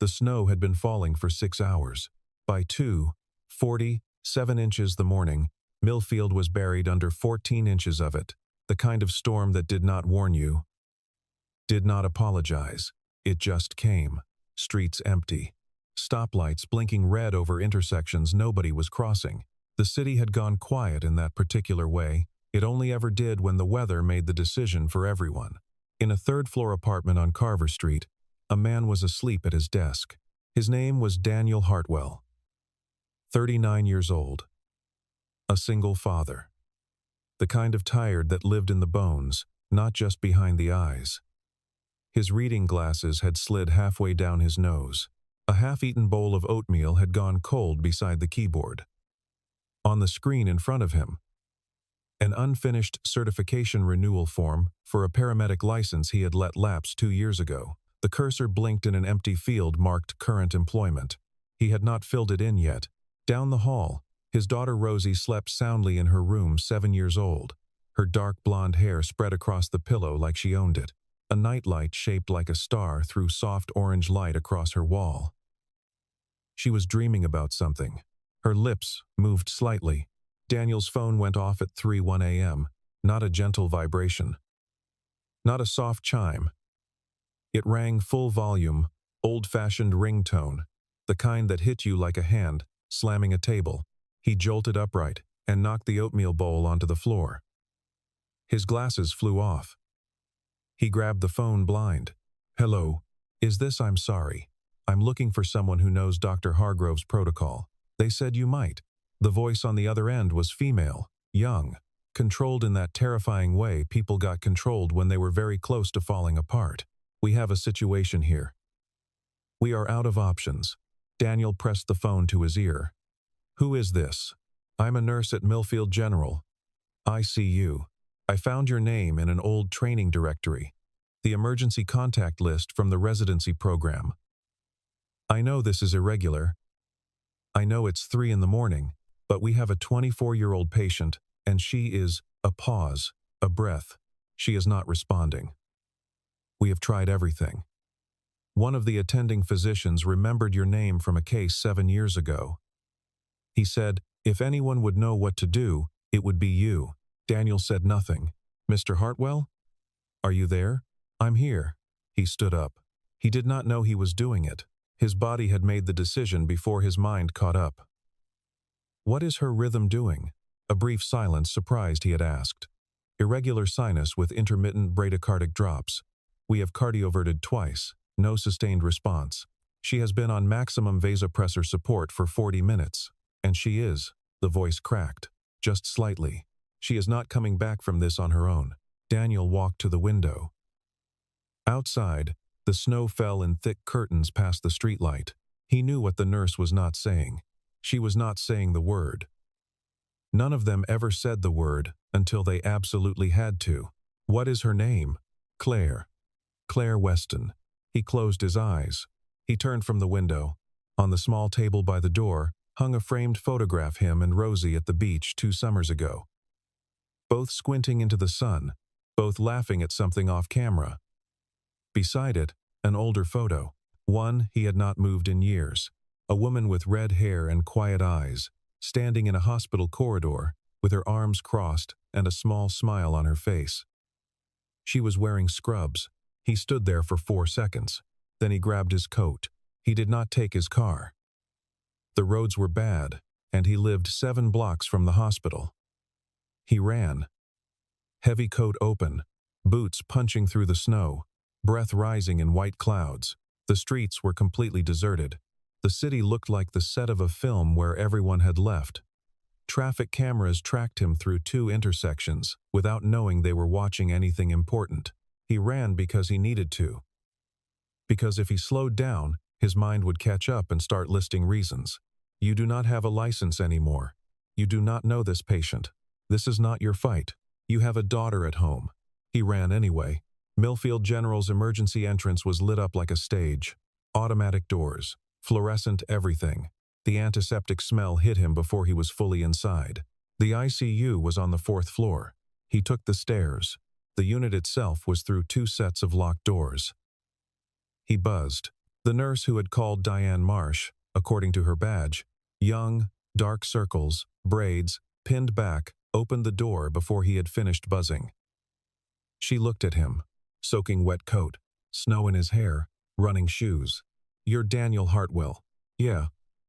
The snow had been falling for 6 hours. By 2:47 the morning, Millfield was buried under 14 inches of it, the kind of storm that did not warn you, did not apologize. It just came. Streets empty. Stoplights blinking red over intersections nobody was crossing. The city had gone quiet in that particular way. It only ever did when the weather made the decision for everyone. In a third-floor apartment on Carver Street, a man was asleep at his desk. His name was Daniel Hartwell. 39 years old. A single father. The kind of tired that lived in the bones, not just behind the eyes. His reading glasses had slid halfway down his nose. A half-eaten bowl of oatmeal had gone cold beside the keyboard. On the screen in front of him, an unfinished certification renewal form for a paramedic license he had let lapse 2 years ago. The cursor blinked in an empty field marked current employment. He had not filled it in yet. Down the hall, his daughter Rosie slept soundly in her room, 7 years old. Her dark blonde hair spread across the pillow like she owned it. A nightlight shaped like a star threw soft orange light across her wall. She was dreaming about something. Her lips moved slightly. Daniel's phone went off at 3:01 a.m., not a gentle vibration. Not a soft chime. It rang full volume, old-fashioned ringtone, the kind that hit you like a hand slamming a table. He jolted upright and knocked the oatmeal bowl onto the floor. His glasses flew off. He grabbed the phone blind. "Hello. Is this? I'm sorry. I'm looking for someone who knows Dr. Hargrove's protocol. They said you might." The voice on the other end was female, young, controlled in that terrifying way people got controlled when they were very close to falling apart. "We have a situation here. We are out of options." Daniel pressed the phone to his ear. "Who is this?" "I'm a nurse at Millfield General ICU. I found your name in an old training directory, the emergency contact list from the residency program. I know this is irregular. I know it's 3 in the morning, but we have a 24-year-old patient, and she is," a pause, a breath. "She is not responding. We have tried everything. One of the attending physicians remembered your name from a case 7 years ago. He said, if anyone would know what to do, it would be you." Daniel said nothing. "Mr. Hartwell? Are you there?" "I'm here." He stood up. He did not know he was doing it. His body had made the decision before his mind caught up. "What is her rhythm doing?" A brief silence surprised he had asked. "Irregular sinus with intermittent bradycardic drops. We have cardioverted twice. No sustained response. She has been on maximum vasopressor support for 40 minutes. And she is," the voice cracked, "just slightly. She is not coming back from this on her own." Daniel walked to the window. Outside, the snow fell in thick curtains past the streetlight. He knew what the nurse was not saying. She was not saying the word. None of them ever said the word until they absolutely had to. "What is her name?" "Claire. Claire Weston." He closed his eyes. He turned from the window. On the small table by the door hung a framed photograph him and Rosie at the beach 2 summers ago. Both squinting into the sun, both laughing at something off camera. Beside it, an older photo, one he had not moved in years. A woman with red hair and quiet eyes, standing in a hospital corridor, with her arms crossed and a small smile on her face. She was wearing scrubs. He stood there for 4 seconds. Then he grabbed his coat. He did not take his car. The roads were bad, and he lived 7 blocks from the hospital. He ran. Heavy coat open, boots punching through the snow, breath rising in white clouds. The streets were completely deserted. The city looked like the set of a film where everyone had left. Traffic cameras tracked him through 2 intersections without knowing they were watching anything important. He ran because he needed to. Because if he slowed down, his mind would catch up and start listing reasons. "You do not have a license anymore. You do not know this patient. This is not your fight. You have a daughter at home." He ran anyway. Millfield General's emergency entrance was lit up like a stage. Automatic doors, fluorescent everything. The antiseptic smell hit him before he was fully inside. The ICU was on the 4th floor. He took the stairs. The unit itself was through 2 sets of locked doors. He buzzed. The nurse who had called Diane Marsh, according to her badge, young, dark circles, braids, pinned back, opened the door before he had finished buzzing. She looked at him, soaking wet coat, snow in his hair, running shoes. "You're Daniel Hartwell." "Yeah."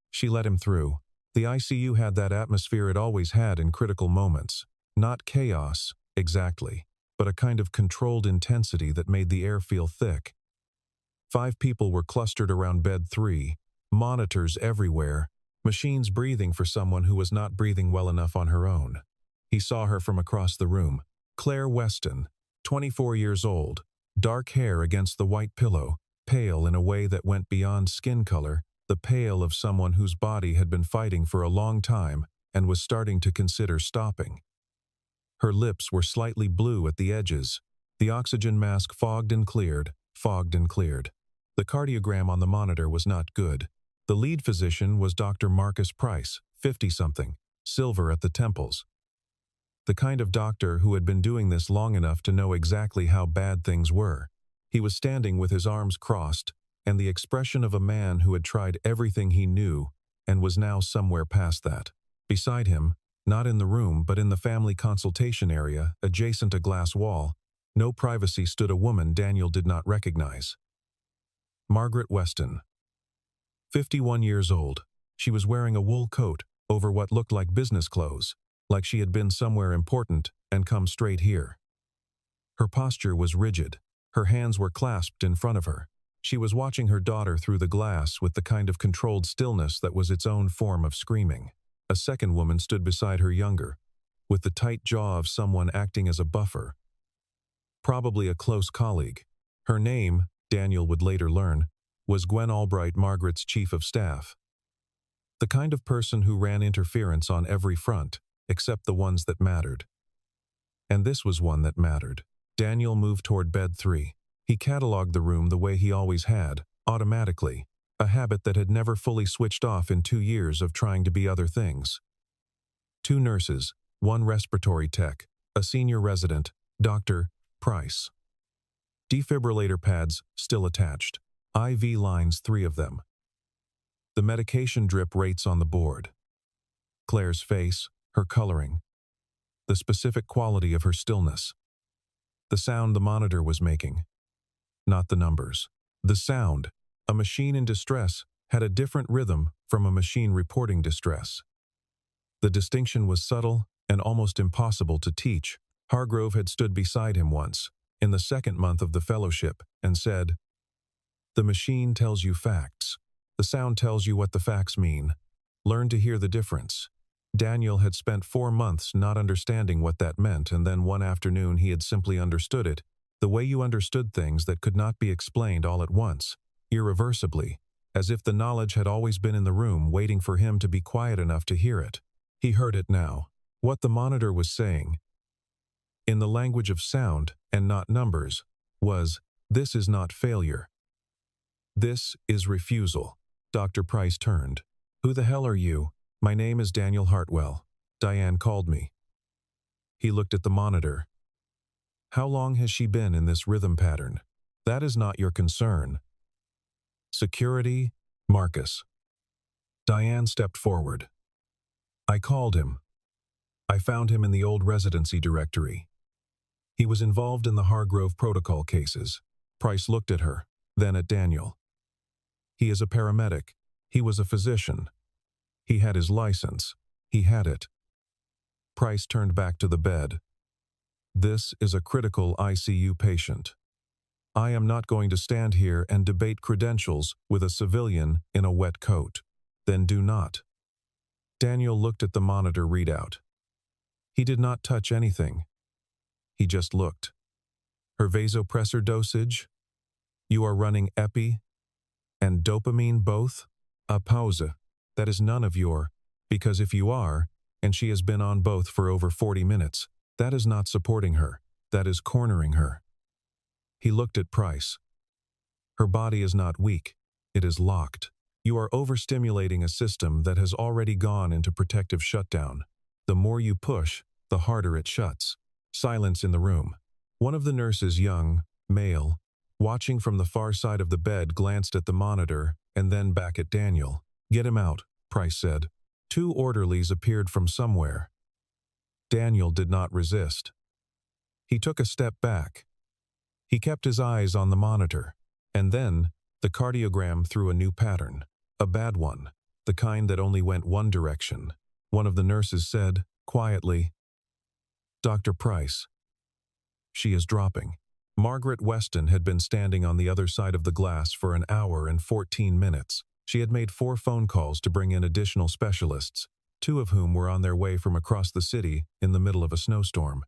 She let him through. The ICU had that atmosphere it always had in critical moments. Not chaos, exactly, but a kind of controlled intensity that made the air feel thick. 5 people were clustered around bed 3, monitors everywhere, machines breathing for someone who was not breathing well enough on her own. He saw her from across the room. Claire Weston, 24 years old, dark hair against the white pillow, pale in a way that went beyond skin color, the pale of someone whose body had been fighting for a long time and was starting to consider stopping. Her lips were slightly blue at the edges. The oxygen mask fogged and cleared, fogged and cleared. The cardiogram on the monitor was not good. The lead physician was Dr. Marcus Price, 50-something, silver at the temples. The kind of doctor who had been doing this long enough to know exactly how bad things were. He was standing with his arms crossed, and the expression of a man who had tried everything he knew and was now somewhere past that. Beside him, not in the room but in the family consultation area, adjacent a glass wall, no privacy, stood a woman Daniel did not recognize. Margaret Weston. 51 years old. She was wearing a wool coat over what looked like business clothes, like she had been somewhere important and come straight here. Her posture was rigid. Her hands were clasped in front of her. She was watching her daughter through the glass with the kind of controlled stillness that was its own form of screaming. A second woman stood beside her, younger, with the tight jaw of someone acting as a buffer. Probably a close colleague. Her name, Daniel would later learn, was Gwen Albright, Margaret's chief of staff. The kind of person who ran interference on every front, except the ones that mattered. And this was one that mattered. Daniel moved toward bed 3. He cataloged the room the way he always had, automatically, a habit that had never fully switched off in 2 years of trying to be other things. 2 nurses, 1 respiratory tech, a senior resident, Dr. Price. Defibrillator pads still attached. IV lines, 3 of them. The medication drip rates on the board. Claire's face, her coloring. The specific quality of her stillness. The sound the monitor was making. Not the numbers. The sound. A machine in distress had a different rhythm from a machine reporting distress. The distinction was subtle and almost impossible to teach. Hargrove had stood beside him once, in the 2nd month of the fellowship, and said, "The machine tells you facts. The sound tells you what the facts mean. Learn to hear the difference." Daniel had spent 4 months not understanding what that meant, and then one afternoon he had simply understood it, the way you understood things that could not be explained all at once, irreversibly, as if the knowledge had always been in the room waiting for him to be quiet enough to hear it. He heard it now. What the monitor was saying, in the language of sound and not numbers, was, "This is not failure. This is refusal." Dr. Price turned. "Who the hell are you?" "My name is Daniel Hartwell. Diane called me." He looked at the monitor. "How long has she been in this rhythm pattern?" "That is not your concern." "Security, Marcus." Diane stepped forward. "I called him. I found him in the old residency directory. He was involved in the Hargrove protocol cases." Price looked at her, then at Daniel. "He is a paramedic. He was a physician. He had his license. He had it." Price turned back to the bed. "This is a critical ICU patient. I am not going to stand here and debate credentials with a civilian in a wet coat." "Then do not." Daniel looked at the monitor readout. He did not touch anything. He just looked. "Her vasopressor dosage? You are running epi and dopamine both? A pause. That is none of your, because if you are, and she has been on both for over 40 minutes, that is not supporting her, that is cornering her." He looked at Price. "Her body is not weak, it is locked. You are overstimulating a system that has already gone into protective shutdown. The more you push, the harder it shuts." Silence in the room. One of the nurses, young, male, watching from the far side of the bed, glanced at the monitor and then back at Daniel. "Get him out," Price said. Two orderlies appeared from somewhere. Daniel did not resist. He took a step back. He kept his eyes on the monitor. And then, the cardiogram threw a new pattern. A bad one. The kind that only went one direction. One of the nurses said, quietly, "Dr. Price." "She is dropping." Margaret Weston had been standing on the other side of the glass for an hour and 14 minutes. She had made 4 phone calls to bring in additional specialists, 2 of whom were on their way from across the city in the middle of a snowstorm.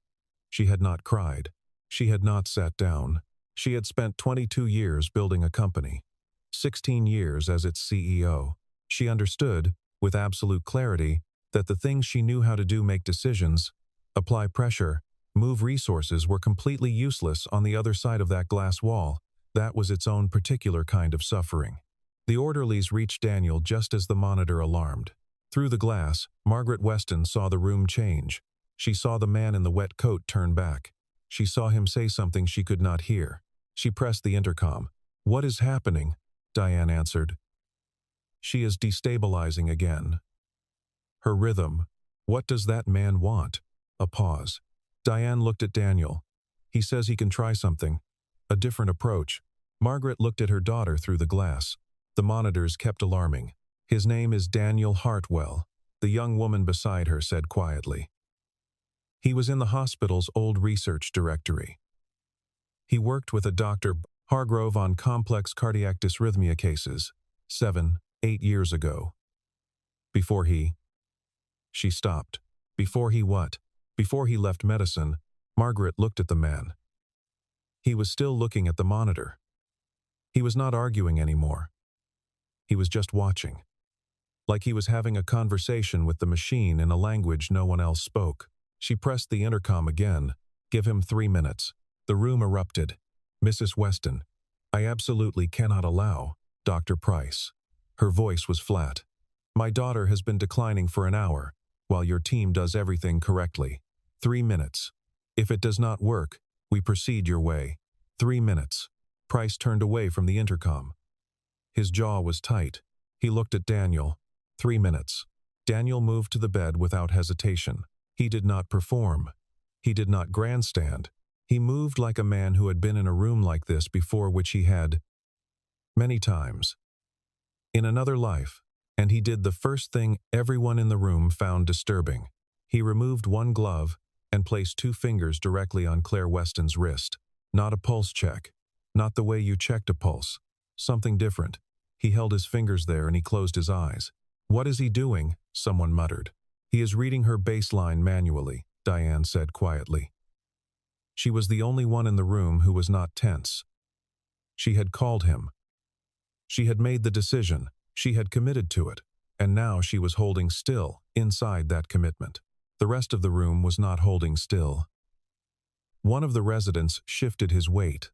She had not cried. She had not sat down. She had spent 22 years building a company, 16 years as its CEO. She understood, with absolute clarity, that the things she knew how to do, make decisions, apply pressure, move resources, were completely useless on the other side of that glass wall. That was its own particular kind of suffering. The orderlies reached Daniel just as the monitor alarmed. Through the glass, Margaret Weston saw the room change. She saw the man in the wet coat turn back. She saw him say something she could not hear. She pressed the intercom. "What is happening?" Diane answered. "She is destabilizing again. Her rhythm. What does that man want?" A pause. Diane looked at Daniel. "He says he can try something. A different approach." Margaret looked at her daughter through the glass. The monitors kept alarming. "His name is Daniel Hartwell," the young woman beside her said quietly. "He was in the hospital's old research directory. He worked with a Dr. Hargrove on complex cardiac dysrhythmia cases 7, 8 years ago. Before he..." She stopped. Before he what? Before he left medicine. Margaret looked at the man. He was still looking at the monitor. He was not arguing anymore. He was just watching. Like he was having a conversation with the machine in a language no one else spoke. She pressed the intercom again. "Give him 3 minutes." The room erupted. "Mrs. Weston, I absolutely cannot allow..." "Dr. Price." Her voice was flat. "My daughter has been declining for an hour, while your team does everything correctly. 3 minutes. If it does not work, we proceed your way. 3 minutes." Price turned away from the intercom. His jaw was tight. He looked at Daniel. 3 minutes. Daniel moved to the bed without hesitation. He did not perform. He did not grandstand. He moved like a man who had been in a room like this before, which he had many times in another life, and he did the first thing everyone in the room found disturbing. He removed one glove and placed 2 fingers directly on Claire Weston's wrist. Not a pulse check. Not the way you checked a pulse. Something different. He held his fingers there and he closed his eyes. "What is he doing?" someone muttered. "He is reading her baseline manually," Diane said quietly. She was the only one in the room who was not tense. She had called him. She had made the decision. She had committed to it. And now she was holding still inside that commitment. The rest of the room was not holding still. One of the residents shifted his weight.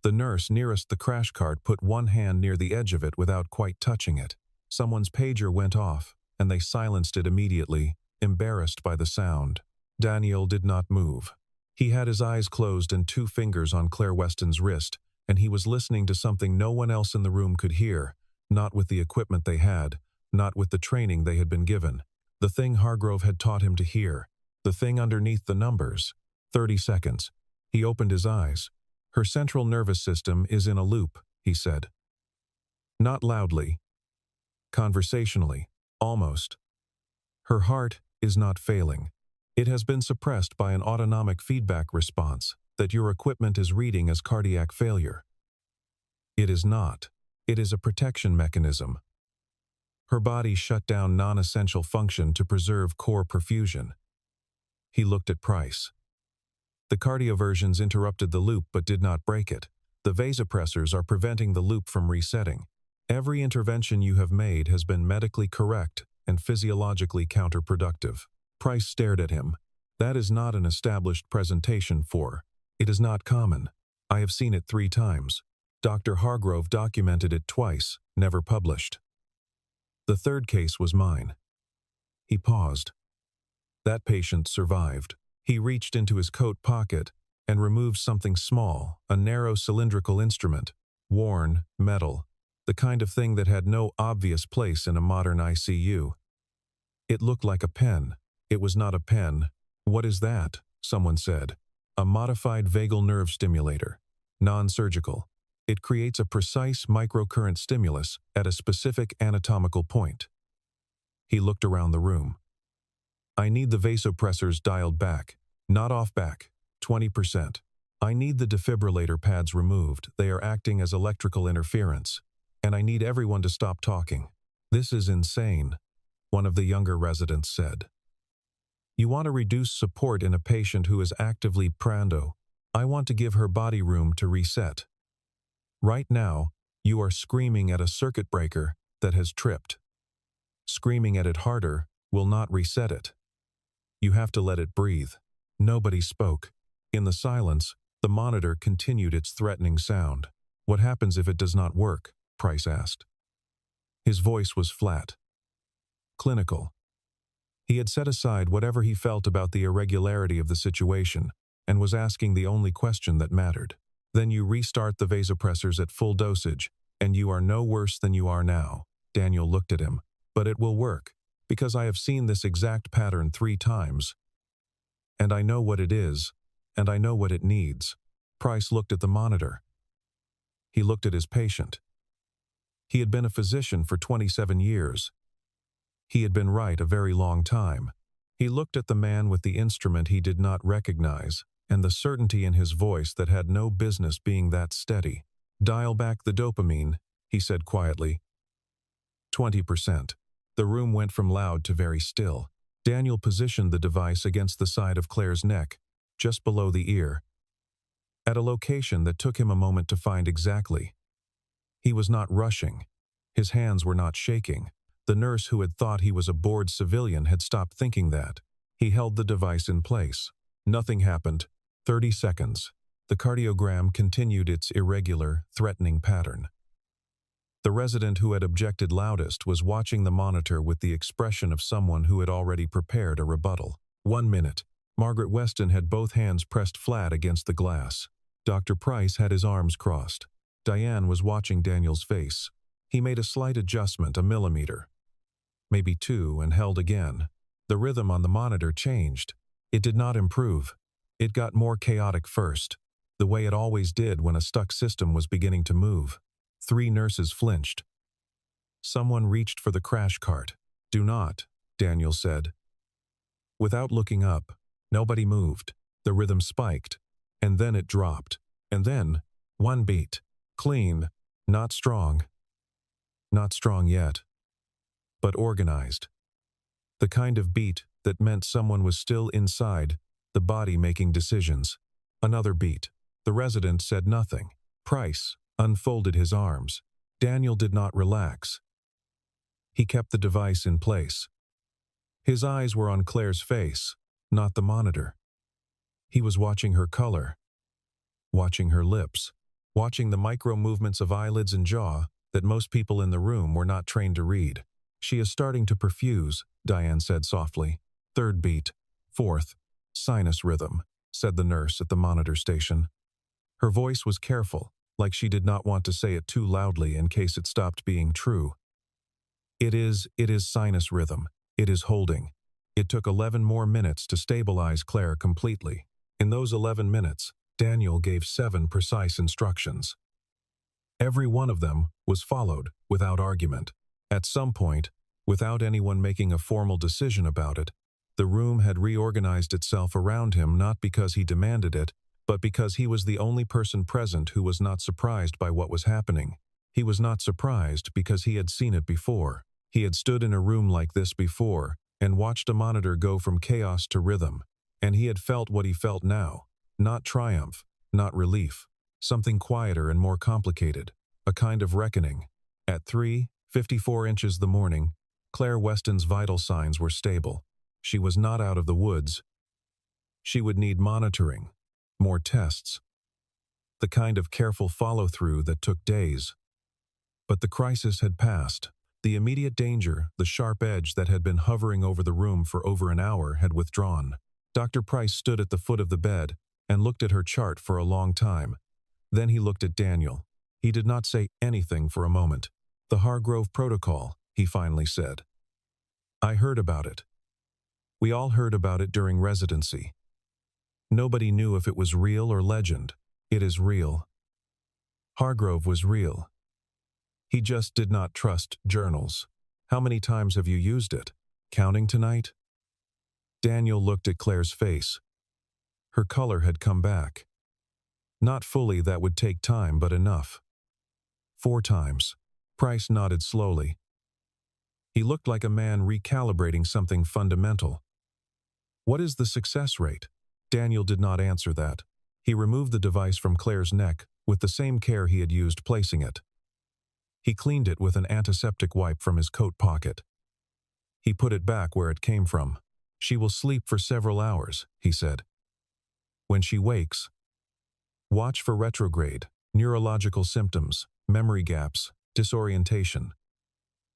The nurse nearest the crash cart put one hand near the edge of it without quite touching it. Someone's pager went off, and they silenced it immediately, embarrassed by the sound. Daniel did not move. He had his eyes closed and 2 fingers on Claire Weston's wrist, and he was listening to something no one else in the room could hear, not with the equipment they had, not with the training they had been given. The thing Hargrove had taught him to hear. The thing underneath the numbers. 30 seconds. He opened his eyes. "Her central nervous system is in a loop," he said. Not loudly. Conversationally. Almost. "Her heart is not failing. It has been suppressed by an autonomic feedback response that your equipment is reading as cardiac failure. It is not. It is a protection mechanism. Her body shut down non-essential function to preserve core perfusion." He looked at Price. The cardioversions interrupted the loop but did not break it. The vasopressors are preventing the loop from resetting. Every intervention you have made has been medically correct and physiologically counterproductive. Price stared at him. "That is not an established presentation for. It is not common. I have seen it 3 times. Dr. Hargrove documented it twice, never published. The 3rd case was mine." He paused. "That patient survived." He reached into his coat pocket and removed something small, a narrow cylindrical instrument, worn, metal, the kind of thing that had no obvious place in a modern ICU. It looked like a pen. It was not a pen. "What is that?" someone said. "A modified vagal nerve stimulator. Non-surgical. It creates a precise microcurrent stimulus at a specific anatomical point." He looked around the room. "I need the vasopressors dialed back, not off back, 20%. I need the defibrillator pads removed. They are acting as electrical interference. And I need everyone to stop talking." "This is insane," one of the younger residents said. "You want to reduce support in a patient who is actively prando. I want to give her body room to reset. Right now, you are screaming at a circuit breaker that has tripped. Screaming at it harder will not reset it. You have to let it breathe." Nobody spoke. In the silence, the monitor continued its threatening sound. "What happens if it does not work?" Price asked. His voice was flat. Clinical. He had set aside whatever he felt about the irregularity of the situation and was asking the only question that mattered. "Then you restart the vasopressors at full dosage, and you are no worse than you are now." Daniel looked at him. "But it will work, because I have seen this exact pattern 3 times. And I know what it is, and I know what it needs." Price looked at the monitor. He looked at his patient. He had been a physician for 27 years. He had been right a very long time. He looked at the man with the instrument he did not recognize, and the certainty in his voice that had no business being that steady. "Dial back the dopamine," he said quietly. 20%. The room went from loud to very still. Daniel positioned the device against the side of Claire's neck, just below the ear, at a location that took him a moment to find exactly. He was not rushing. His hands were not shaking. The nurse who had thought he was a bored civilian had stopped thinking that. He held the device in place. Nothing happened. 30 seconds. The cardiogram continued its irregular, threatening pattern. The resident who had objected loudest was watching the monitor with the expression of someone who had already prepared a rebuttal. 1 minute. Margaret Weston had both hands pressed flat against the glass. Dr. Price had his arms crossed. Diane was watching Daniel's face. He made a slight adjustment, a millimeter, maybe 2, and held again. The rhythm on the monitor changed. It did not improve. It got more chaotic first, the way it always did when a stuck system was beginning to move. 3 nurses flinched. Someone reached for the crash cart. "Do not," Daniel said. Without looking up, nobody moved. The rhythm spiked, and then it dropped. And then, 1 beat. Clean, not strong. Not strong yet, but organized. The kind of beat that meant someone was still inside, the body making decisions. Another beat. The resident said nothing. Price unfolded his arms. Daniel did not relax. He kept the device in place. His eyes were on Claire's face, not the monitor. He was watching her color, watching her lips, watching the micro movements of eyelids and jaw that most people in the room were not trained to read. "She is starting to perfuse," Diane said softly. 3rd beat. 4th. "Sinus rhythm," said the nurse at the monitor station. Her voice was careful, like she did not want to say it too loudly in case it stopped being true. It is sinus rhythm. It is holding." It took 11 more minutes to stabilize Claire completely. In those 11 minutes, Daniel gave 7 precise instructions. Every one of them was followed without argument. At some point, without anyone making a formal decision about it, the room had reorganized itself around him, not because he demanded it, but because he was the only person present who was not surprised by what was happening. He was not surprised because he had seen it before. He had stood in a room like this before and watched a monitor go from chaos to rhythm, and he had felt what he felt now. Not triumph, not relief. Something quieter and more complicated. A kind of reckoning. At 3:54 inches the morning, Claire Weston's vital signs were stable. She was not out of the woods. She would need monitoring. More tests. The kind of careful follow-through that took days. But the crisis had passed. The immediate danger, the sharp edge that had been hovering over the room for over an hour, had withdrawn. Dr. Price stood at the foot of the bed, and looked at her chart for a long time. Then he looked at Daniel. He did not say anything for a moment. "The Hargrove Protocol," he finally said. "I heard about it. We all heard about it during residency. Nobody knew if it was real or legend. It is real. Hargrove was real. He just did not trust journals. How many times have you used it? Counting tonight?" Daniel looked at Claire's face. Her color had come back. Not fully, that would take time, but enough. 4 times. Price nodded slowly. He looked like a man recalibrating something fundamental. "What is the success rate?" Daniel did not answer that. He removed the device from Claire's neck with the same care he had used placing it. He cleaned it with an antiseptic wipe from his coat pocket. He put it back where it came from. "She will sleep for several hours," he said. "When she wakes, watch for retrograde, neurological symptoms, memory gaps, disorientation.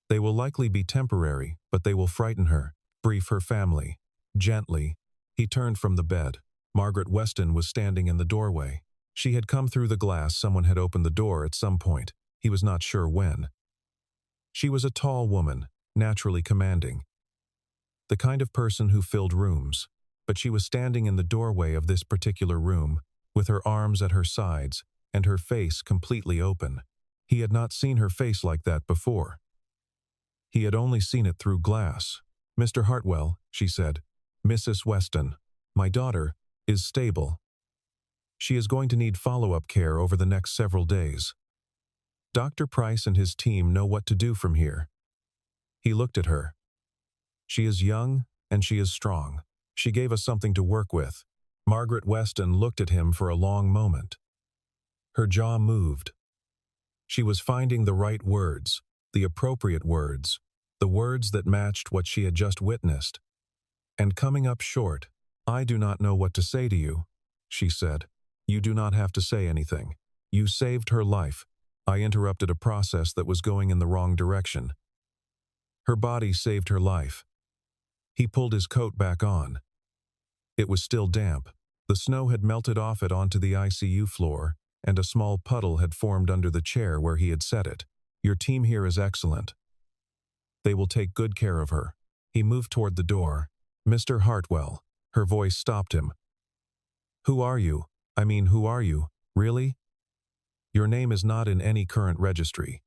They will likely be temporary, but they will frighten her. Brief her family. Gently." He turned from the bed. Margaret Weston was standing in the doorway. She had come through the glass. Someone had opened the door at some point. He was not sure when. She was a tall woman, naturally commanding. The kind of person who filled rooms. But she was standing in the doorway of this particular room, with her arms at her sides and her face completely open. He had not seen her face like that before. He had only seen it through glass. "Mr. Hartwell," she said. "Mrs. Weston, my daughter is stable. She is going to need follow-up care over the next several days. Dr. Price and his team know what to do from here." He looked at her. "She is young and she is strong. She gave us something to work with." Margaret Weston looked at him for a long moment. Her jaw moved. She was finding the right words, the appropriate words, the words that matched what she had just witnessed. And coming up short, "I do not know what to say to you," she said. "You do not have to say anything. You saved her life. I interrupted a process that was going in the wrong direction. Her body saved her life." He pulled his coat back on. It was still damp. The snow had melted off it onto the ICU floor, and a small puddle had formed under the chair where he had set it. "Your team here is excellent. They will take good care of her." He moved toward the door. "Mr. Hartwell." Her voice stopped him. "Who are you? I mean, who are you, really? Your name is not in any current registry.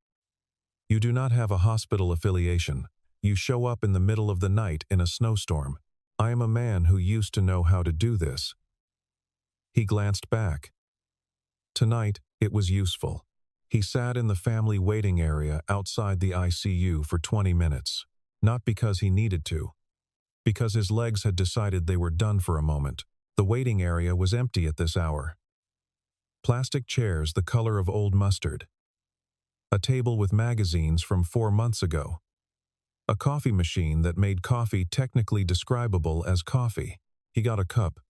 You do not have a hospital affiliation. You show up in the middle of the night in a snowstorm. I am a man who used to know how to do this." He glanced back. Tonight, it was useful. He sat in the family waiting area outside the ICU for 20 minutes. Not because he needed to. Because his legs had decided they were done for a moment. The waiting area was empty at this hour. Plastic chairs the color of old mustard. A table with magazines from 4 months ago. A coffee machine that made coffee technically describable as coffee. He got a cup.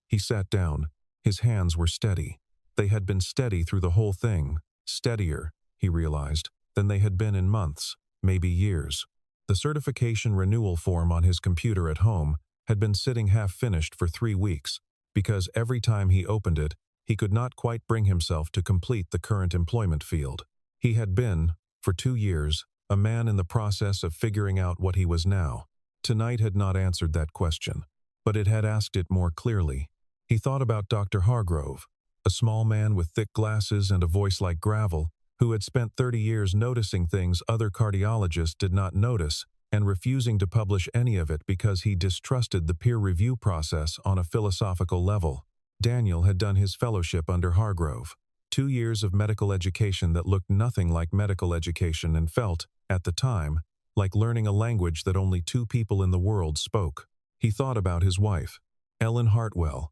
He sat down. His hands were steady. They had been steady through the whole thing. Steadier, he realized, than they had been in months, maybe years. The certification renewal form on his computer at home had been sitting half-finished for 3 weeks, because every time he opened it, he could not quite bring himself to complete the current employment field. He had been, for 2 years, a man in the process of figuring out what he was now. Tonight had not answered that question, but it had asked it more clearly. He thought about Dr. Hargrove, a small man with thick glasses and a voice like gravel, who had spent 30 years noticing things other cardiologists did not notice and refusing to publish any of it because he distrusted the peer review process on a philosophical level. Daniel had done his fellowship under Hargrove. 2 years of medical education that looked nothing like medical education and felt, at the time, like learning a language that only 2 people in the world spoke. He thought about his wife, Ellen Hartwell.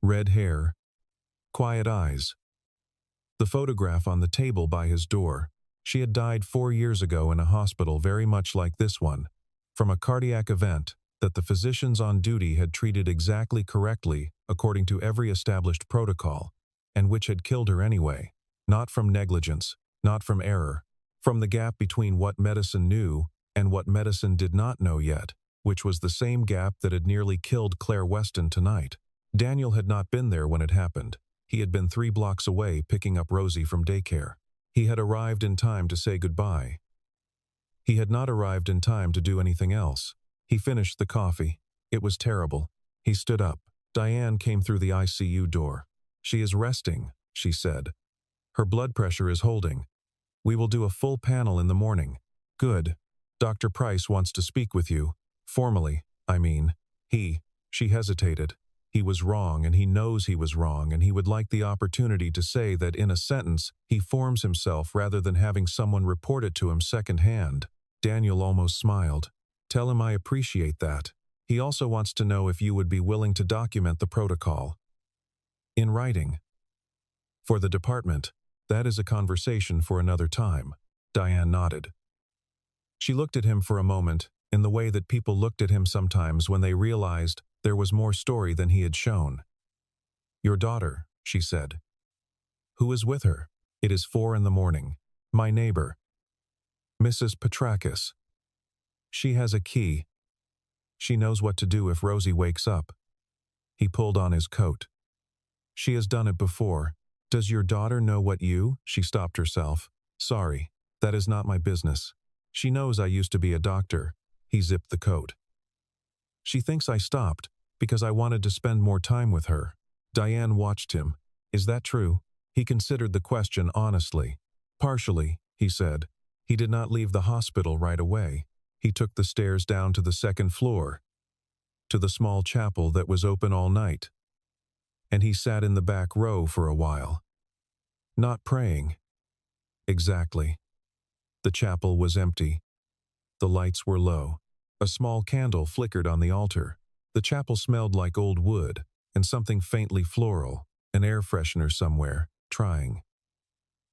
Red hair, quiet eyes. The photograph on the table by his door. She had died 4 years ago in a hospital very much like this one, from a cardiac event that the physicians on duty had treated exactly correctly according to every established protocol, and which had killed her anyway, not from negligence, not from error, from the gap between what medicine knew and what medicine did not know yet, which was the same gap that had nearly killed Claire Weston tonight. Daniel had not been there when it happened. He had been 3 blocks away picking up Rosie from daycare. He had arrived in time to say goodbye. He had not arrived in time to do anything else. He finished the coffee. It was terrible. He stood up. Diane came through the ICU door. "She is resting," she said. "Her blood pressure is holding. We will do a full panel in the morning." "Good. Dr. Price wants to speak with you. Formally, I mean." She hesitated. He was wrong, and he knows he was wrong, and he would like the opportunity to say that in a sentence he forms himself rather than having someone report it to him secondhand. Daniel almost smiled. "Tell him I appreciate that. He also wants to know if you would be willing to document the protocol. In writing. For the department. That is a conversation for another time." Diane nodded. She looked at him for a moment, in the way that people looked at him sometimes when they realized there was more story than he had shown. "Your daughter," she said. "Who is with her?" "It is 4 in the morning. My neighbor. Mrs. Petrakis. She has a key. She knows what to do if Rosie wakes up." He pulled on his coat. "She has done it before. Does your daughter know what you—" She stopped herself. "Sorry, that is not my business. She knows I used to be a doctor." He zipped the coat. "She thinks I stopped because I wanted to spend more time with her." Diane watched him. "Is that true?" He considered the question honestly. "Partially," he said. He did not leave the hospital right away. He took the stairs down to the 2nd floor, to the small chapel that was open all night. And he sat in the back row for a while. Not praying. Exactly. The chapel was empty. The lights were low. A small candle flickered on the altar. The chapel smelled like old wood, and something faintly floral, an air freshener somewhere, trying.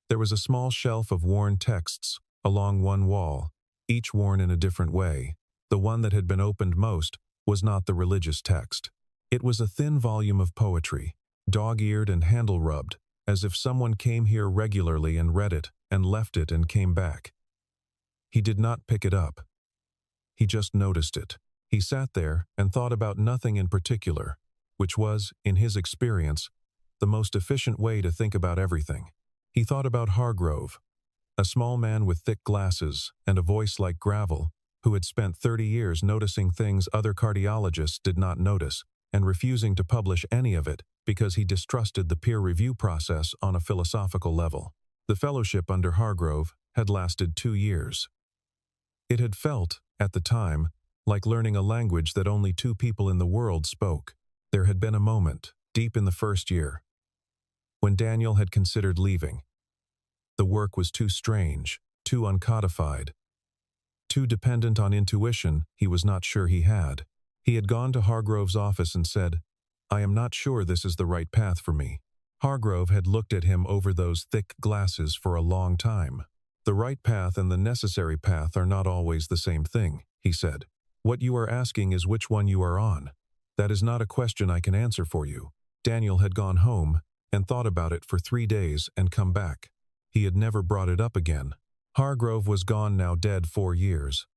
There was a small shelf of worn texts along one wall, each worn in a different way. The one that had been opened most was not the religious text. It was a thin volume of poetry, dog-eared and handle-rubbed, as if someone came here regularly and read it, and left it and came back. He did not pick it up. He just noticed it. He sat there and thought about nothing in particular, which was, in his experience, the most efficient way to think about everything. He thought about Hargrove, a small man with thick glasses and a voice like gravel, who had spent 30 years noticing things other cardiologists did not notice, and refusing to publish any of it because he distrusted the peer review process on a philosophical level. The fellowship under Hargrove had lasted 2 years. It had felt, at the time, like learning a language that only 2 people in the world spoke. There had been a moment, deep in the 1st year, when Daniel had considered leaving. The work was too strange, too uncodified, too dependent on intuition he was not sure he had. He had gone to Hargrove's office and said, "I am not sure this is the right path for me." Hargrove had looked at him over those thick glasses for a long time. "The right path and the necessary path are not always the same thing," he said. "What you are asking is which one you are on. That is not a question I can answer for you." Daniel had gone home and thought about it for 3 days and come back. He had never brought it up again. Hargrove was gone now, dead 4 years.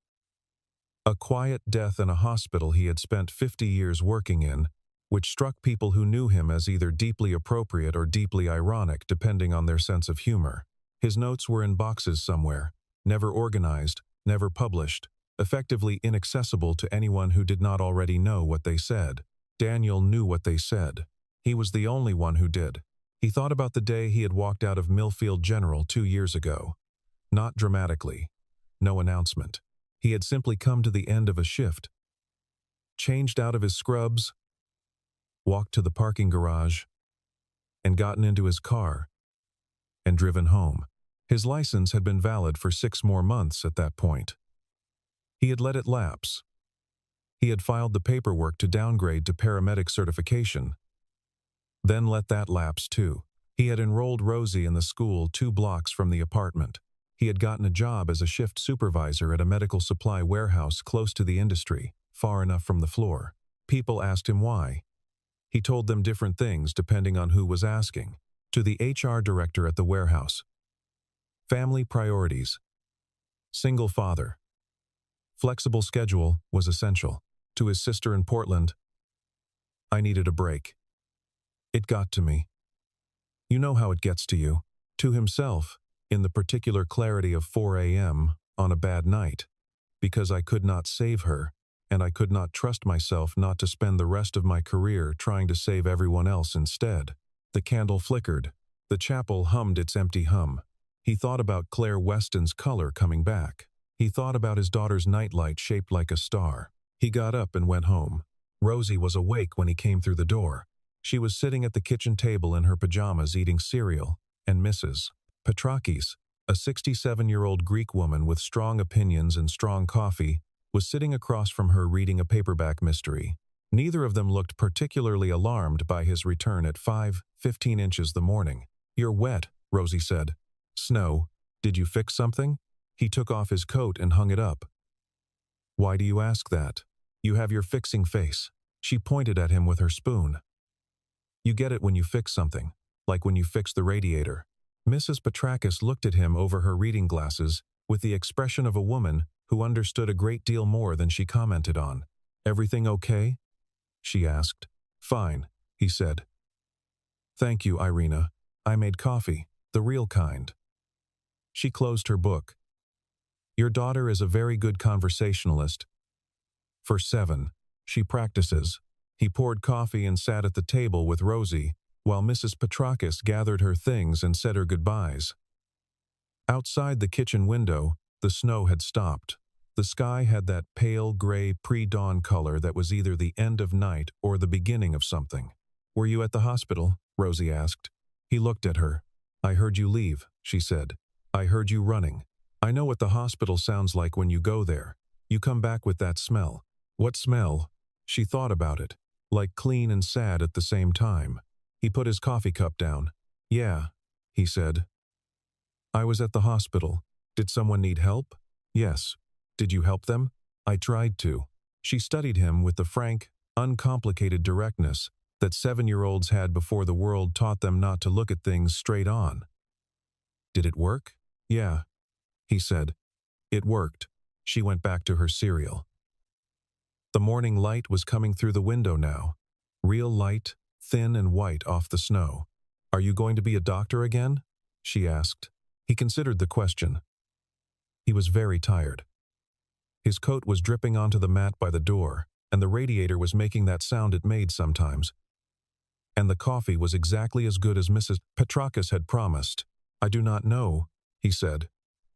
A quiet death in a hospital he had spent 50 years working in, which struck people who knew him as either deeply appropriate or deeply ironic depending on their sense of humor. His notes were in boxes somewhere, never organized, never published, effectively inaccessible to anyone who did not already know what they said. Daniel knew what they said. He was the only one who did. He thought about the day he had walked out of Millfield General 2 years ago. Not dramatically. No announcement. He had simply come to the end of a shift, changed out of his scrubs, walked to the parking garage, and gotten into his car, and driven home. His license had been valid for 6 more months at that point. He had let it lapse. He had filed the paperwork to downgrade to paramedic certification, then let that lapse too. He had enrolled Rosie in the school 2 blocks from the apartment. He had gotten a job as a shift supervisor at a medical supply warehouse close to the industry, far enough from the floor. People asked him why. He told them different things depending on who was asking. To the HR director at the warehouse. Family priorities. Single father. Flexible schedule was essential. To his sister in Portland, I needed a break. It got to me. You know how it gets to you. To himself, in the particular clarity of 4 a.m. on a bad night. Because I could not save her, and I could not trust myself not to spend the rest of my career trying to save everyone else instead. The candle flickered. The chapel hummed its empty hum. He thought about Claire Weston's color coming back. He thought about his daughter's nightlight shaped like a star. He got up and went home. Rosie was awake when he came through the door. She was sitting at the kitchen table in her pajamas eating cereal, and Mrs. Petrakis, a 67-year-old Greek woman with strong opinions and strong coffee, was sitting across from her reading a paperback mystery. Neither of them looked particularly alarmed by his return at 5:15 inches the morning. "You're wet," Rosie said. "Snow. Did you fix something?" He took off his coat and hung it up. "Why do you ask that? You have your fixing face." She pointed at him with her spoon. "You get it when you fix something, like when you fix the radiator." Mrs. Petrakis looked at him over her reading glasses with the expression of a woman who understood a great deal more than she commented on. "Everything okay?" she asked. "Fine," he said. "Thank you, Irina. I made coffee, the real kind." She closed her book. "Your daughter is a very good conversationalist. For 7, she practices." He poured coffee and sat at the table with Rosie, while Mrs. Petrakis gathered her things and said her goodbyes. Outside the kitchen window, the snow had stopped. The sky had that pale gray pre-dawn color that was either the end of night or the beginning of something. "Were you at the hospital?" Rosie asked. He looked at her. "I heard you leave," she said. "I heard you running. I know what the hospital sounds like when you go there. You come back with that smell." "What smell?" She thought about it. Like clean and sad at the same time. He put his coffee cup down. "Yeah," he said. "I was at the hospital. Did someone need help?" "Yes." "Did you help them?" "I tried to." She studied him with the frank, uncomplicated directness that 7-year-olds had before the world taught them not to look at things straight on. "Did it work?" "Yeah," he said. "It worked." She went back to her cereal. The morning light was coming through the window now. Real light, thin and white off the snow. "Are you going to be a doctor again?" she asked. He considered the question. He was very tired. His coat was dripping onto the mat by the door, and the radiator was making that sound it made sometimes. And the coffee was exactly as good as Mrs. Petrakis had promised. "I do not know," he said.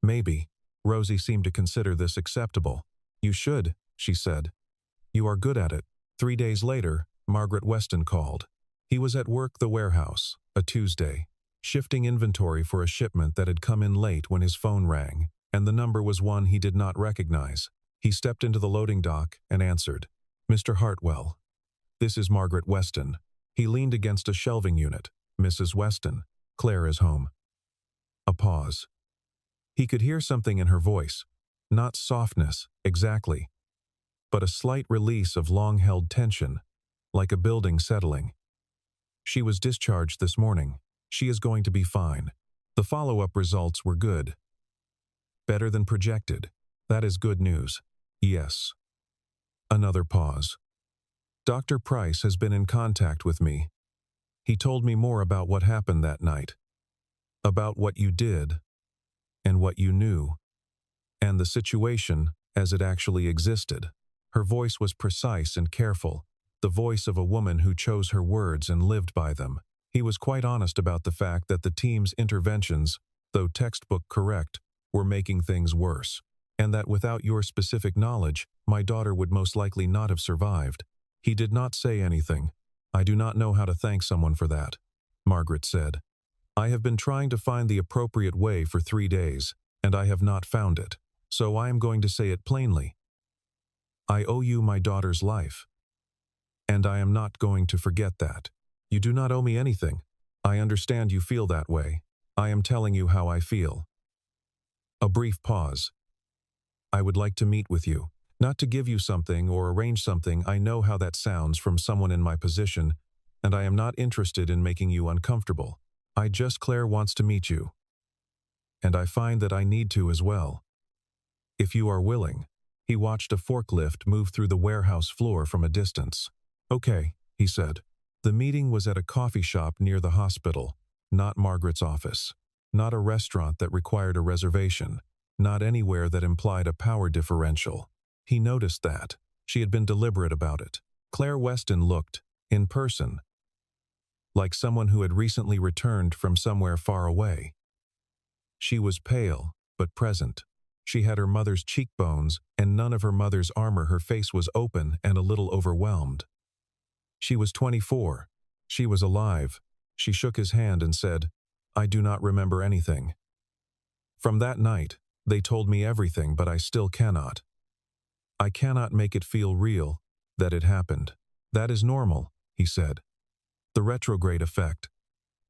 "Maybe." Rosie seemed to consider this acceptable. "You should," she said. "You are good at it." 3 days later, Margaret Weston called. He was at work the warehouse, a Tuesday, shifting inventory for a shipment that had come in late when his phone rang, and the number was one he did not recognize. He stepped into the loading dock and answered. "Mr. Hartwell, this is Margaret Weston." He leaned against a shelving unit. "Mrs. Weston, Claire is home." A pause. He could hear something in her voice. Not softness, exactly, but a slight release of long-held tension, like a building settling. "She was discharged this morning. She is going to be fine." The follow-up results were good. "Better than projected. That is good news." "Yes." Another pause. "Dr. Price has been in contact with me. He told me more about what happened that night. About what you did, and what you knew, and the situation as it actually existed." Her voice was precise and careful, the voice of a woman who chose her words and lived by them. He was quite honest about the fact that the team's interventions, though textbook correct, were making things worse, and that without your specific knowledge, my daughter would most likely not have survived. He did not say anything. "I do not know how to thank someone for that," Margaret said. "I have been trying to find the appropriate way for 3 days, and I have not found it. So I am going to say it plainly. I owe you my daughter's life. And I am not going to forget that. You do not owe me anything. I understand you feel that way. I am telling you how I feel." A brief pause. "I would like to meet with you. Not to give you something or arrange something. I know how that sounds from someone in my position, and I am not interested in making you uncomfortable. Claire wants to meet you. And I find that I need to as well. If you are willing." He watched a forklift move through the warehouse floor from a distance. "Okay," he said. The meeting was at a coffee shop near the hospital, not Margaret's office, not a restaurant that required a reservation, not anywhere that implied a power differential. He noticed that. She had been deliberate about it. Claire Weston looked, in person, like someone who had recently returned from somewhere far away. She was pale, but present. She had her mother's cheekbones and none of her mother's armor. Her face was open and a little overwhelmed. She was 24. She was alive. She shook his hand and said, "I do not remember anything. From that night, they told me everything, but I still cannot. I cannot make it feel real, that it happened. That is normal," he said. "The retrograde effect.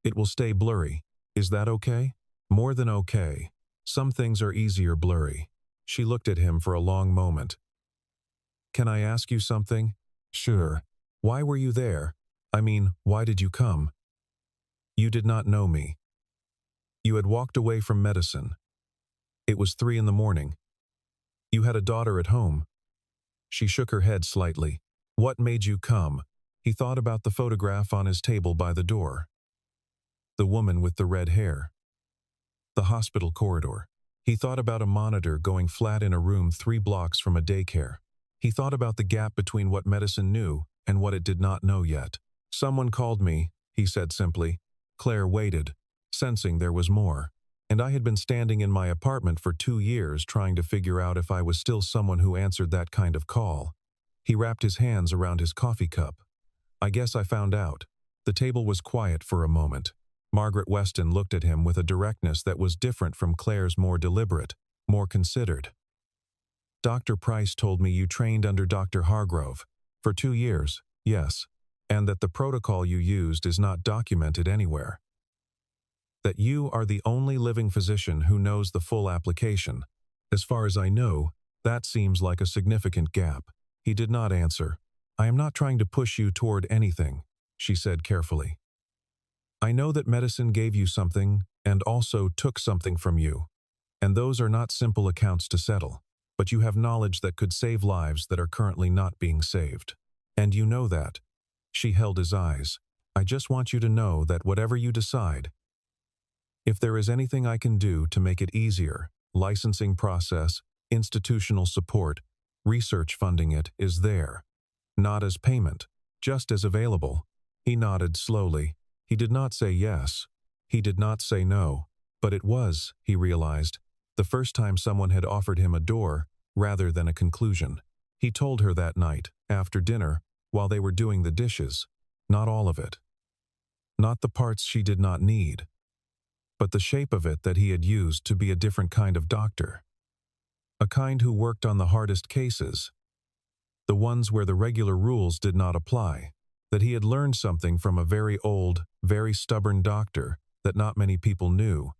It will stay blurry. Is that okay?" "More than okay. Some things are easier blurry." She looked at him for a long moment. "Can I ask you something?" "Sure. Why were you there? I mean, why did you come?" "You did not know me. You had walked away from medicine. It was 3 in the morning. You had a daughter at home." She shook her head slightly. "What made you come?" He thought about the photograph on his table by the door. The woman with the red hair. The hospital corridor. He thought about a monitor going flat in a room 3 blocks from a daycare. He thought about the gap between what medicine knew and what it did not know yet. "Someone called me," he said simply. Claire waited, sensing there was more. "And I had been standing in my apartment for 2 years trying to figure out if I was still someone who answered that kind of call." He wrapped his hands around his coffee cup. "I guess I found out." The table was quiet for a moment. Margaret Weston looked at him with a directness that was different from Claire's, more deliberate, more considered. "Dr. Price told me you trained under Dr. Hargrove. For 2 years, yes. And that the protocol you used is not documented anywhere. That you are the only living physician who knows the full application. As far as I know, that seems like a significant gap." He did not answer. "I am not trying to push you toward anything," she said carefully. "I know that medicine gave you something and also took something from you. And those are not simple accounts to settle. But you have knowledge that could save lives that are currently not being saved. And you know that." She held his eyes. "I just want you to know that whatever you decide, if there is anything I can do to make it easier, licensing process, institutional support, research funding, it is there. Not as payment, just as available." He nodded slowly. He did not say yes. He did not say no. But it was, he realized, the first time someone had offered him a door rather than a conclusion. He told her that night, after dinner, while they were doing the dishes. Not all of it. Not the parts she did not need. But the shape of it that he had used to be a different kind of doctor. A kind who worked on the hardest cases. The ones where the regular rules did not apply. That he had learned something from a very old, very stubborn doctor that not many people knew.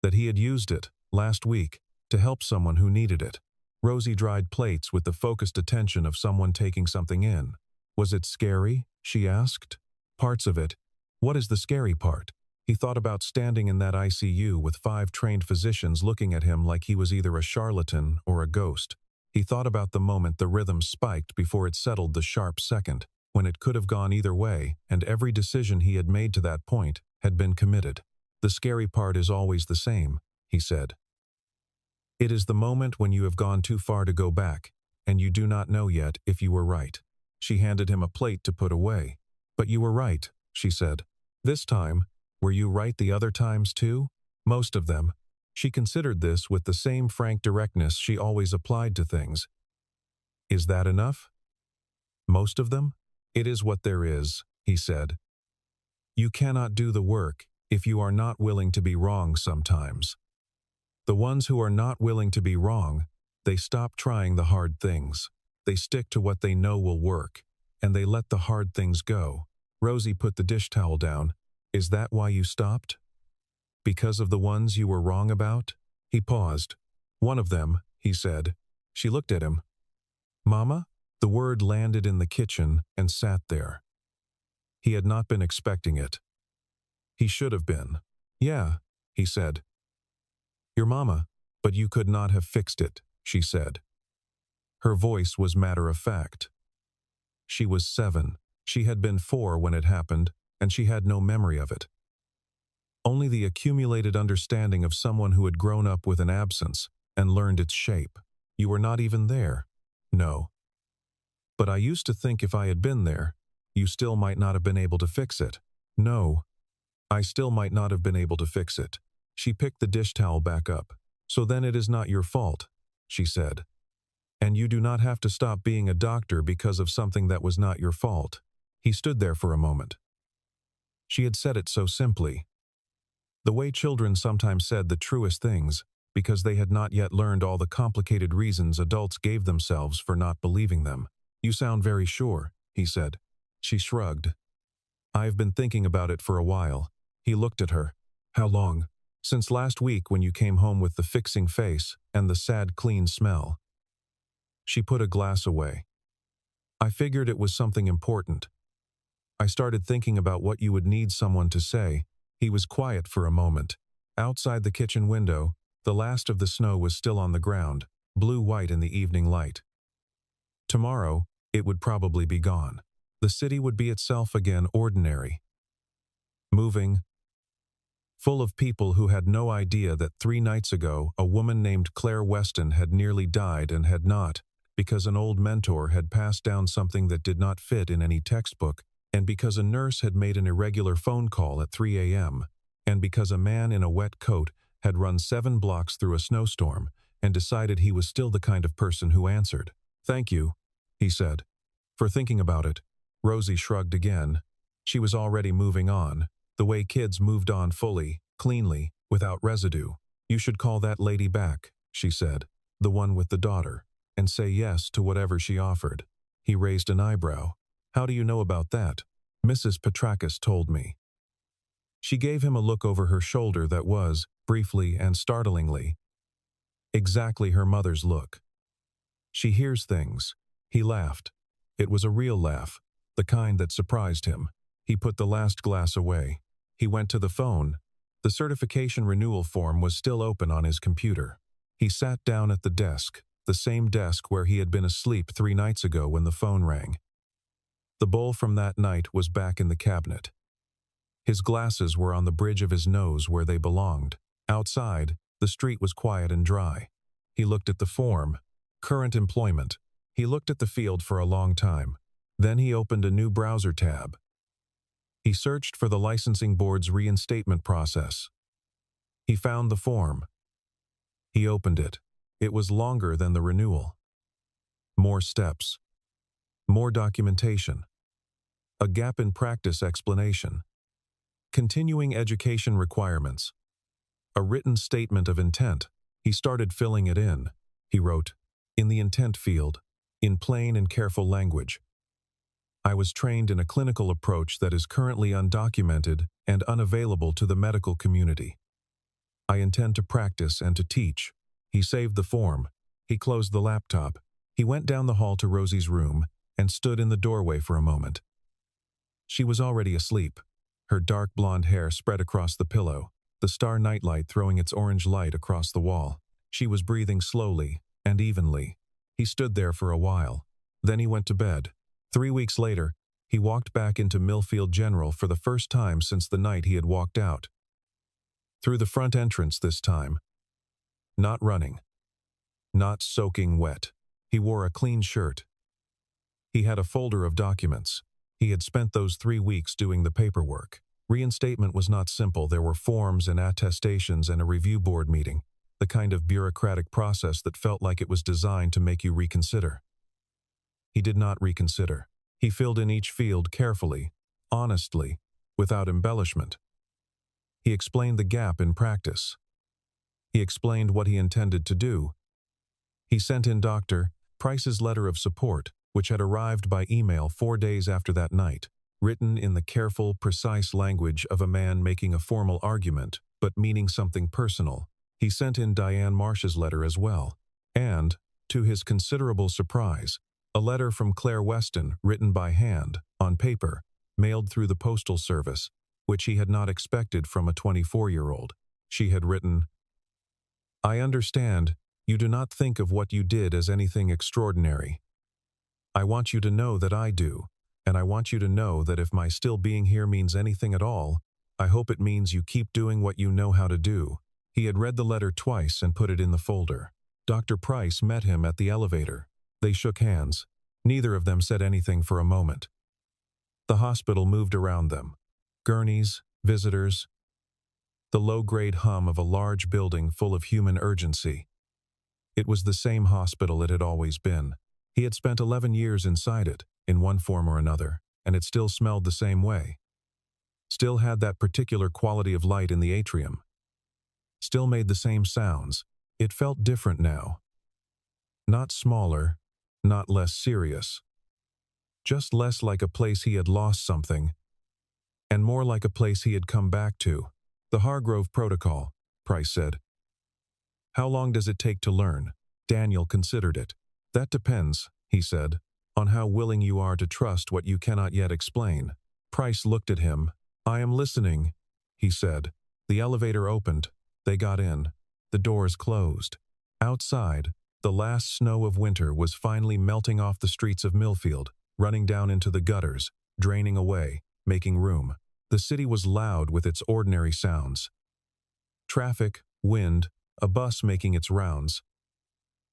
That he had used it, last week, to help someone who needed it. Rosy dried plates with the focused attention of someone taking something in. "Was it scary?" she asked. "Parts of it. What is the scary part?" He thought about standing in that ICU with 5 trained physicians looking at him like he was either a charlatan or a ghost. He thought about the moment the rhythm spiked before it settled, the sharp second, when it could have gone either way, and every decision he had made to that point had been committed. "The scary part is always the same," he said. "It is the moment when you have gone too far to go back, and you do not know yet if you were right." She handed him a plate to put away. "But you were right," she said. "This time, were you right the other times too?" "Most of them." She considered this with the same frank directness she always applied to things. "Is that enough?" "Most of them?" "It is what there is," he said. "You cannot do the work if you are not willing to be wrong sometimes. The ones who are not willing to be wrong, they stop trying the hard things. They stick to what they know will work, and they let the hard things go." Rosie put the dish towel down. "Is that why you stopped? Because of the ones you were wrong about?" He paused. "One of them," he said. She looked at him. "Mama?" The word landed in the kitchen and sat there. He had not been expecting it. He should have been. "Yeah," he said. "Your mama, but you could not have fixed it," she said. Her voice was matter of fact. "She was 7. She had been 4 when it happened, and she had no memory of it. Only the accumulated understanding of someone who had grown up with an absence and learned its shape. You were not even there. No. But I used to think if I had been there, you still might not have been able to fix it. No. I still might not have been able to fix it. She picked the dish towel back up. So then it is not your fault, she said. And you do not have to stop being a doctor because of something that was not your fault. He stood there for a moment. She had said it so simply. The way children sometimes said the truest things, because they had not yet learned all the complicated reasons adults gave themselves for not believing them. You sound very sure, he said. She shrugged. I have been thinking about it for a while. He looked at her. How long? Since last week when you came home with the fixing face and the sad clean smell. She put a glass away. I figured it was something important. I started thinking about what you would need someone to say. He was quiet for a moment. Outside the kitchen window, the last of the snow was still on the ground, blue-white in the evening light. Tomorrow, it would probably be gone. The city would be itself again, ordinary. Moving, full of people who had no idea that 3 nights ago a woman named Claire Weston had nearly died and had not, because an old mentor had passed down something that did not fit in any textbook, and because a nurse had made an irregular phone call at 3 a.m., and because a man in a wet coat had run 7 blocks through a snowstorm and decided he was still the kind of person who answered. Thank you, he said, for thinking about it. Rosie shrugged again. She was already moving on, the way kids moved on fully, cleanly, without residue. You should call that lady back, she said, the one with the daughter, and say yes to whatever she offered. He raised an eyebrow. How do you know about that? Mrs. Petrakis told me. She gave him a look over her shoulder that was, briefly and startlingly, exactly her mother's look. She hears things. He laughed. It was a real laugh, the kind that surprised him. He put the last glass away. He went to the phone. The certification renewal form was still open on his computer. He sat down at the desk, the same desk where he had been asleep 3 nights ago when the phone rang. The bowl from that night was back in the cabinet. His glasses were on the bridge of his nose where they belonged. Outside, the street was quiet and dry. He looked at the form. Current employment. He looked at the field for a long time. Then he opened a new browser tab. He searched for the licensing board's reinstatement process. He found the form. He opened it. It was longer than the renewal. More steps. More documentation. A gap in practice explanation. Continuing education requirements. A written statement of intent. He started filling it in. He wrote, in the intent field, in plain and careful language. I was trained in a clinical approach that is currently undocumented and unavailable to the medical community. I intend to practice and to teach. He saved the form. He closed the laptop. He went down the hall to Rosie's room and stood in the doorway for a moment. She was already asleep, her dark blonde hair spread across the pillow, the star nightlight throwing its orange light across the wall. She was breathing slowly and evenly. He stood there for a while. Then he went to bed. 3 weeks later, he walked back into Millfield General for the first time since the night he had walked out. Through the front entrance this time. Not running. Not soaking wet. He wore a clean shirt. He had a folder of documents. He had spent those 3 weeks doing the paperwork. Reinstatement was not simple. There were forms and attestations and a review board meeting, the kind of bureaucratic process that felt like it was designed to make you reconsider. He did not reconsider. He filled in each field carefully, honestly, without embellishment. He explained the gap in practice. He explained what he intended to do. He sent in Dr. Price's letter of support, which had arrived by email 4 days after that night, written in the careful, precise language of a man making a formal argument, but meaning something personal. He sent in Diane Marsh's letter as well, and, to his considerable surprise, a letter from Claire Weston, written by hand, on paper, mailed through the postal service, which he had not expected from a 24-year-old. She had written, I understand you do not think of what you did as anything extraordinary. I want you to know that I do, And I want you to know that if my still being here means anything at all, I hope it means you keep doing what you know how to do." He had read the letter twice and put it in the folder. Dr. Price met him at the elevator. They shook hands. Neither of them said anything for a moment. The hospital moved around them. Gurneys, visitors, the low-grade hum of a large building full of human urgency. It was the same hospital it had always been. He had spent 11 years inside it, in one form or another, and it still smelled the same way. Still had that particular quality of light in the atrium. Still made the same sounds. It felt different now. Not smaller, not less serious. Just less like a place he had lost something, and more like a place he had come back to. "The Hargrove Protocol," Price said. "How long does it take to learn?" Daniel considered it. "That depends," he said, "on how willing you are to trust what you cannot yet explain." Price looked at him. "I am listening," he said. The elevator opened. They got in. The doors closed. Outside, the last snow of winter was finally melting off the streets of Millfield, running down into the gutters, draining away, making room. The city was loud with its ordinary sounds. Traffic, wind, a bus making its rounds.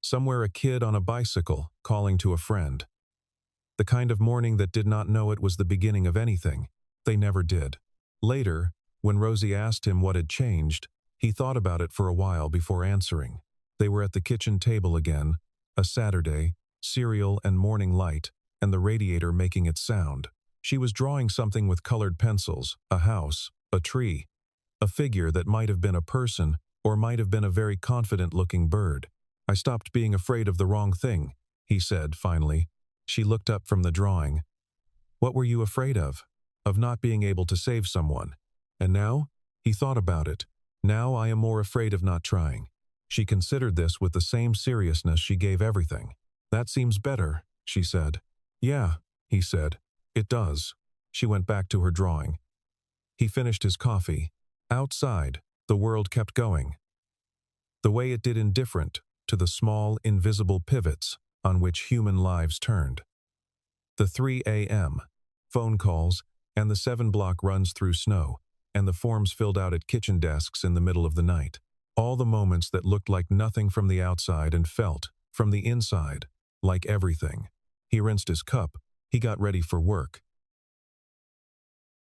Somewhere a kid on a bicycle calling to a friend. The kind of morning that did not know it was the beginning of anything. They never did. Later, when Rosie asked him what had changed, he thought about it for a while before answering. They were at the kitchen table again, a Saturday, cereal and morning light, and the radiator making its sound. She was drawing something with colored pencils, a house, a tree, a figure that might have been a person or might have been a very confident-looking bird. "I stopped being afraid of the wrong thing," he said, finally. She looked up from the drawing. "What were you afraid of?" "Of not being able to save someone. And now?" He thought about it. "Now I am more afraid of not trying." She considered this with the same seriousness she gave everything. "That seems better," she said. "Yeah," he said. "It does." She went back to her drawing. He finished his coffee. Outside, the world kept going. The way it did indifferent to the small, invisible pivots on which human lives turned. The 3 a.m., phone calls, and the 7-block runs through snow, and the forms filled out at kitchen desks in the middle of the night. All the moments that looked like nothing from the outside and felt, from the inside, like everything. He rinsed his cup. He got ready for work.